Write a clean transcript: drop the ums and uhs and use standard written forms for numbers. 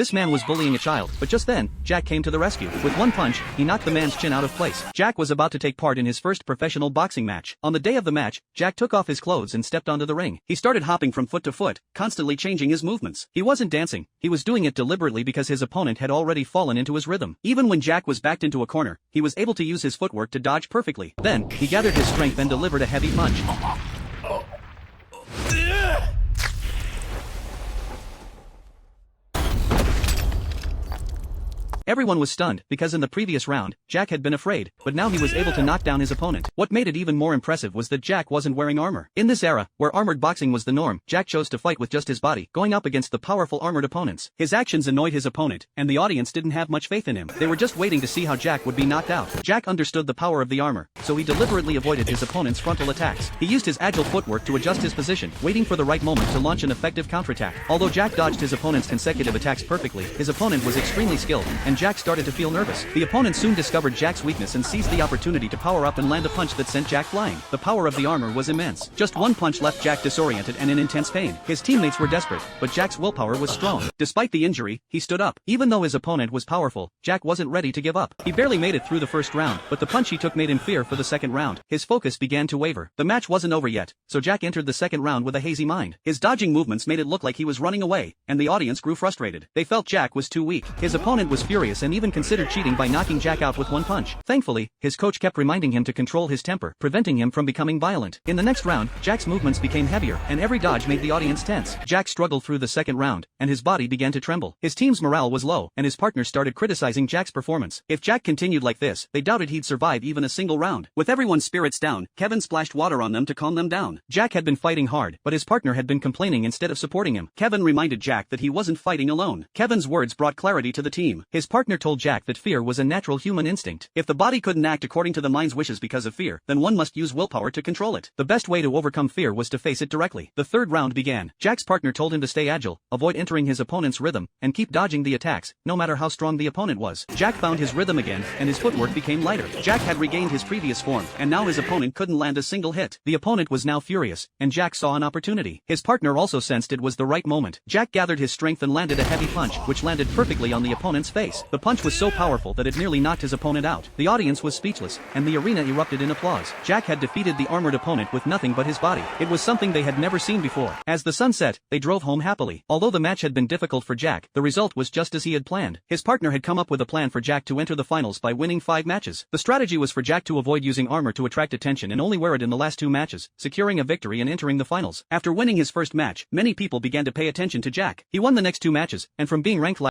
This man was bullying a child, but just then, Jack came to the rescue. With one punch, he knocked the man's chin out of place. Jack was about to take part in his first professional boxing match. On the day of the match, Jack took off his clothes and stepped onto the ring. He started hopping from foot to foot, constantly changing his movements. He wasn't dancing, he was doing it deliberately because his opponent had already fallen into his rhythm. Even when Jack was backed into a corner, he was able to use his footwork to dodge perfectly. Then, he gathered his strength and delivered a heavy punch. Everyone was stunned, because in the previous round, Jack had been afraid, but now he was able to knock down his opponent. What made it even more impressive was that Jack wasn't wearing armor. In this era, where armored boxing was the norm, Jack chose to fight with just his body, going up against the powerful armored opponents. His actions annoyed his opponent, and the audience didn't have much faith in him. They were just waiting to see how Jack would be knocked out. Jack understood the power of the armor, so he deliberately avoided his opponent's frontal attacks. He used his agile footwork to adjust his position, waiting for the right moment to launch an effective counterattack. Although Jack dodged his opponent's consecutive attacks perfectly, his opponent was extremely skilled, and Jack started to feel nervous. The opponent soon discovered Jack's weakness and seized the opportunity to power up and land a punch that sent Jack flying. The power of the armor was immense. Just one punch left Jack disoriented and in intense pain. His teammates were desperate, but Jack's willpower was strong. Despite the injury, he stood up. Even though his opponent was powerful, Jack wasn't ready to give up. He barely made it through the first round, but the punch he took made him fear for the second round. His focus began to waver. The match wasn't over yet, so Jack entered the second round with a hazy mind. His dodging movements made it look like he was running away, and the audience grew frustrated. They felt Jack was too weak. His opponent was furious and even considered cheating by knocking Jack out with one punch. Thankfully, his coach kept reminding him to control his temper, preventing him from becoming violent. In the next round, Jack's movements became heavier, and every dodge made the audience tense. Jack struggled through the second round, and his body began to tremble. His team's morale was low, and his partners started criticizing Jack's performance. If Jack continued like this, they doubted he'd survive even a single round. With everyone's spirits down, Kevin splashed water on them to calm them down. Jack had been fighting hard, but his partner had been complaining instead of supporting him. Kevin reminded Jack that he wasn't fighting alone. Kevin's words brought clarity to the team. His partner told Jack that fear was a natural human instinct. If the body couldn't act according to the mind's wishes because of fear, then one must use willpower to control it. The best way to overcome fear was to face it directly. The third round began. Jack's partner told him to stay agile, avoid entering his opponent's rhythm, and keep dodging the attacks, no matter how strong the opponent was. Jack found his rhythm again, and his footwork became lighter. Jack had regained his previous form, and now his opponent couldn't land a single hit. The opponent was now furious, and Jack saw an opportunity. His partner also sensed it was the right moment. Jack gathered his strength and landed a heavy punch, which landed perfectly on the opponent's face. The punch was so powerful that it nearly knocked his opponent out. The audience was speechless, and the arena erupted in applause. Jack had defeated the armored opponent with nothing but his body. It was something they had never seen before. As the sun set, they drove home happily. Although the match had been difficult for Jack, the result was just as he had planned. His partner had come up with a plan for Jack to enter the finals by winning 5 matches. The strategy was for Jack to avoid using armor to attract attention and only wear it in the last 2 matches, securing a victory and entering the finals. After winning his first match, many people began to pay attention to Jack. He won the next 2 matches, and from being ranked last